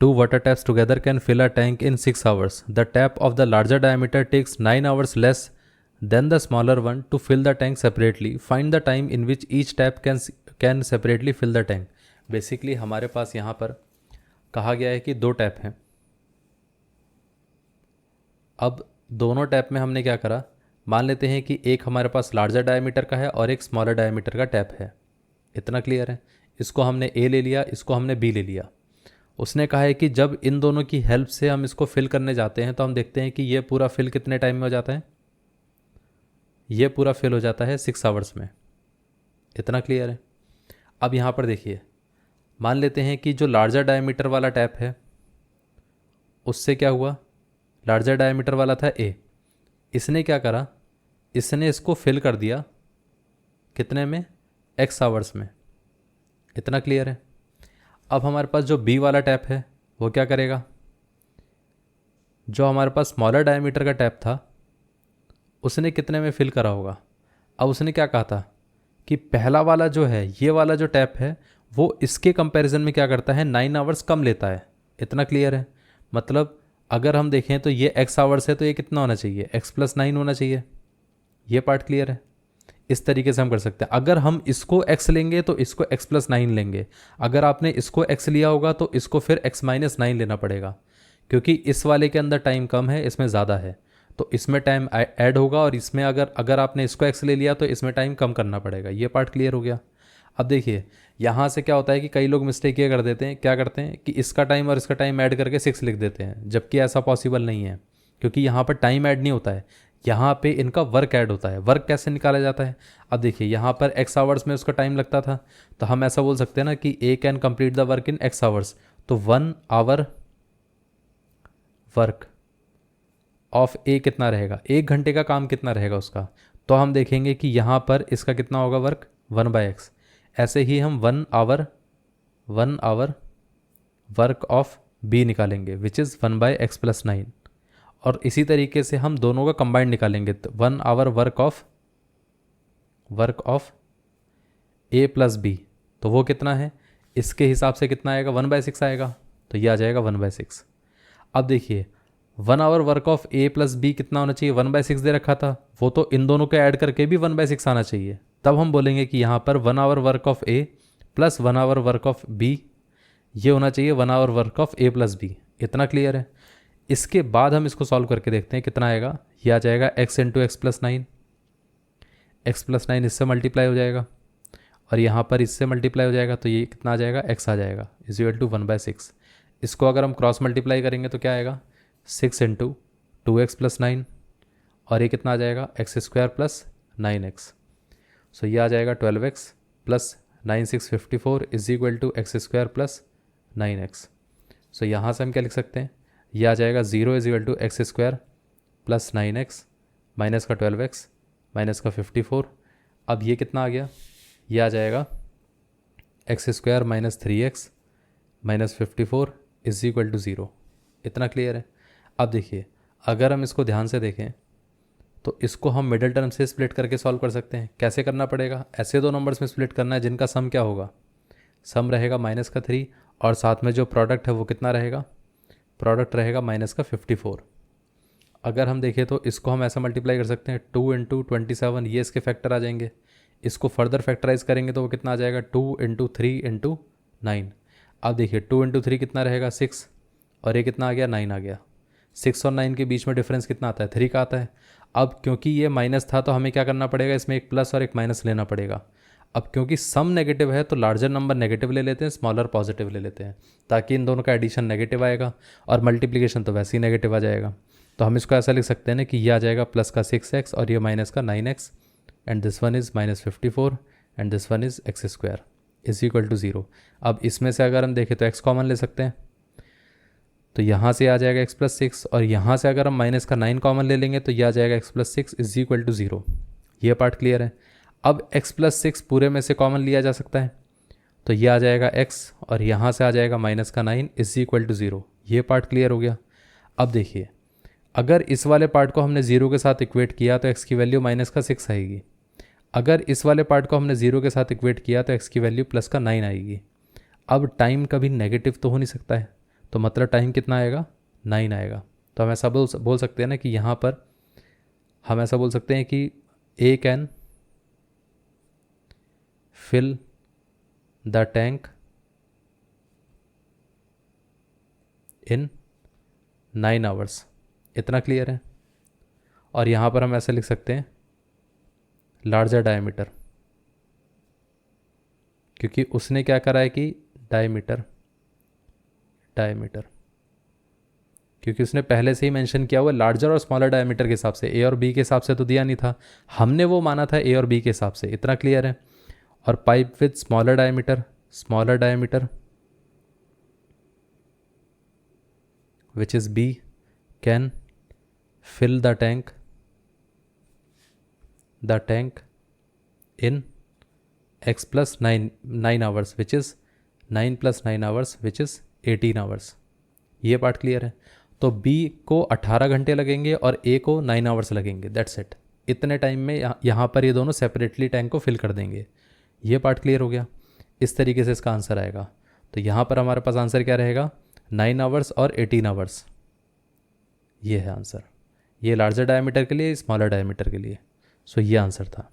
Two water taps together can fill a tank in 6 hours. The tap of the larger diameter takes 9 hours less than the smaller one to fill the tank separately. Find the time in which each tap can separately fill the tank. Basically हमारे पास यहाँ पर कहा गया है कि दो tap हैं. अब दोनों टैप में हमने क्या करा, मान लेते हैं कि एक हमारे पास लार्जर डायमीटर का है और एक स्मॉलर डायमीटर का टैप है. इतना क्लियर है. इसको हमने ए ले लिया, इसको हमने बी ले लिया. उसने कहा है कि जब इन दोनों की हेल्प से हम इसको फिल करने जाते हैं तो हम देखते हैं कि ये पूरा फिल कितने टाइम में हो जाता है. ये पूरा फिल हो जाता है 6 आवर्स में. इतना क्लियर है. अब यहाँ पर देखिए, मान लेते हैं कि जो लार्जर डायमीटर वाला टैप है उससे क्या हुआ, लार्जर डायमीटर वाला था ए, इसने क्या करा, इसने इसको फिल कर दिया कितने में, एक्स आवर्स में. इतना क्लियर है. अब हमारे पास जो बी वाला टैप है वो क्या करेगा, जो हमारे पास स्मॉलर डायमीटर का टैप था उसने कितने में फिल करा होगा. अब उसने क्या कहा था कि पहला वाला जो है, ये वाला जो टैप है वो इसके कंपैरिजन में क्या करता है, 9 आवर्स कम लेता है. इतना क्लियर है. मतलब अगर हम देखें तो ये x आवर्स है तो ये कितना होना चाहिए, x+9 होना चाहिए. ये पार्ट क्लियर है. इस तरीके से हम कर सकते हैं. अगर हम इसको x लेंगे तो इसको x+9 लेंगे. अगर आपने इसको x लिया होगा तो इसको फिर x-9 लेना पड़ेगा, क्योंकि इस वाले के अंदर टाइम कम है, इसमें ज़्यादा है, तो इसमें टाइम ऐड होगा. और इसमें अगर आपने इसको x ले लिया तो इसमें टाइम कम करना पड़ेगा. ये पार्ट क्लियर हो गया. अब देखिए यहाँ से क्या होता है कि कई लोग मिस्टेक ये कर देते हैं, क्या करते हैं कि इसका टाइम और इसका टाइम ऐड करके 6 लिख देते हैं, जबकि ऐसा पॉसिबल नहीं है, क्योंकि यहाँ पर टाइम ऐड नहीं होता है, यहाँ पे इनका वर्क ऐड होता है. वर्क कैसे निकाला जाता है, अब देखिए यहाँ पर x आवर्स में उसका टाइम लगता था, तो हम ऐसा बोल सकते हैं ना कि A can complete the work in x hours. तो 1 आवर वर्क ऑफ ए कितना रहेगा, 1 घंटे का काम कितना रहेगा उसका. तो हम देखेंगे कि यहाँ पर इसका कितना होगा वर्क, 1/x. ऐसे ही हम 1 आवर वर्क ऑफ बी निकालेंगे विच इज़ 1/x+9. और इसी तरीके से हम दोनों का कंबाइंड निकालेंगे, तो 1 hour work of A plus B, तो वो कितना है, इसके हिसाब से कितना आएगा, 1/6 आएगा. तो ये आ जाएगा 1/6. अब देखिए 1 hour work of A plus B कितना होना चाहिए, 1/6 दे रखा था, वो तो इन दोनों को ऐड करके भी 1/6 आना चाहिए. तब हम बोलेंगे कि यहाँ पर 1 hour work of A plus 1 hour work of B, ये होना चाहिए 1 hour work of A plus B. इतना क्लियर है. इसके बाद हम इसको सॉल्व करके देखते हैं कितना आएगा. ये आ जाएगा x इंटू x+9. x+9 इससे मल्टीप्लाई हो जाएगा और यहाँ पर इससे मल्टीप्लाई हो जाएगा, तो ये कितना आ जाएगा, x आ जाएगा इज इक्वल टू 1/6. इसको अगर हम क्रॉस मल्टीप्लाई करेंगे तो क्या आएगा, 6 इंटू 2x+9, और ये कितना आ जाएगा, x² प्लस 9x. सो ये आ जाएगा 12x plus 9 6 54 is equal to x² plus 9x. So यहाँ से हम क्या लिख सकते हैं, ये आ जाएगा 0 is equal to x² plus 9x minus का 12x माइनस का 54. अब ये कितना आ गया, ये आ जाएगा x² minus 3x minus 54 is equal to 0. इतना क्लियर है. अब देखिए अगर हम इसको ध्यान से देखें तो इसको हम मिडिल टर्म से स्प्लिट करके सॉल्व कर सकते हैं. कैसे करना पड़ेगा, ऐसे दो नंबर्स में स्प्लिट करना है जिनका सम क्या होगा, सम रहेगा -3 और साथ में जो प्रोडक्ट है वो कितना रहेगा, प्रोडक्ट रहेगा -54. अगर हम देखें तो इसको हम ऐसा मल्टीप्लाई कर सकते हैं 2 इंटू 27, ये इसके फैक्टर आ जाएंगे. इसको फर्दर फैक्टराइज करेंगे तो वो कितना आ जाएगा, 2 इंटू 3 इंटू 9. अब देखिए 2 इंटू 3 कितना रहेगा, 6, और ये कितना आ गया, 9 आ गया. 6 और 9 के बीच में डिफरेंस कितना आता है, 3 का आता है. अब क्योंकि ये माइनस था तो हमें क्या करना पड़ेगा, इसमें एक प्लस और एक माइनस लेना पड़ेगा. अब क्योंकि सम नेगेटिव है तो लार्जर नंबर नेगेटिव ले लेते हैं, स्मॉलर पॉजिटिव ले लेते हैं, ताकि इन दोनों का एडिशन नेगेटिव आएगा और मल्टीप्लिकेशन तो वैसे ही नेगेटिव आ जाएगा. तो हम इसको ऐसा लिख सकते हैं ना कि ये आ जाएगा प्लस का 6x और ये माइनस का 9x and this one is -54 and this one is x² is equal to 0. अब इसमें से अगर हम देखें तो x कॉमन ले सकते हैं, तो यहाँ से आ जाएगा x+6, और यहाँ से अगर हम माइनस का 9 कॉमन ले लेंगे तो ये आ जाएगा x+6 इज इक्वल टू 0. ये पार्ट क्लियर है. अब x+6 पूरे में से कॉमन लिया जा सकता है, तो ये आ जाएगा x और यहाँ से आ जाएगा माइनस का 9 इज इक्वल टू 0. ये पार्ट क्लियर हो गया. अब देखिए अगर इस वाले पार्ट को हमने 0 के साथ इक्वेट किया तो x की वैल्यू -6 आएगी. अगर इस वाले पार्ट को हमने 0 के साथ इक्वेट किया तो x की वैल्यू +9 आएगी. अब टाइम कभी नेगेटिव तो हो नहीं सकता है, तो मतलब टाइम कितना आएगा, 9 आएगा। तो हम ऐसा बोल सकते हैं ना कि यहाँ पर हम ऐसा बोल सकते हैं कि A can fill the tank in 9 hours. इतना क्लियर है। और यहाँ पर हम ऐसे लिख सकते हैं लार्जर डायमीटर, क्योंकि उसने क्या करा है कि डायमीटर, क्योंकि उसने पहले से ही मेंशन किया हुआ लार्जर और स्मॉलर डायमीटर के हिसाब से, ए और बी के हिसाब से तो दिया नहीं था, हमने वो माना था ए और बी के हिसाब से। इतना क्लियर है। और pipe with smaller diameter which is B can fill the tank in x plus 9 hours which is 9 + 9 hours which is 18 hours. ये पार्ट क्लियर है। तो B को 18 घंटे लगेंगे और A को 9 आवर्स लगेंगे, दैट्स इट। इतने टाइम में यहाँ पर ये दोनों सेपरेटली टैंक को फिल कर देंगे। ये पार्ट क्लियर हो गया। इस तरीके से इसका आंसर आएगा। तो यहाँ पर हमारे पास आंसर क्या रहेगा, 9 आवर्स और 18 आवर्स। ये है आंसर। ये लार्जर डायमीटर के लिए, स्मॉलर डायमीटर के लिए। सो ये आंसर था।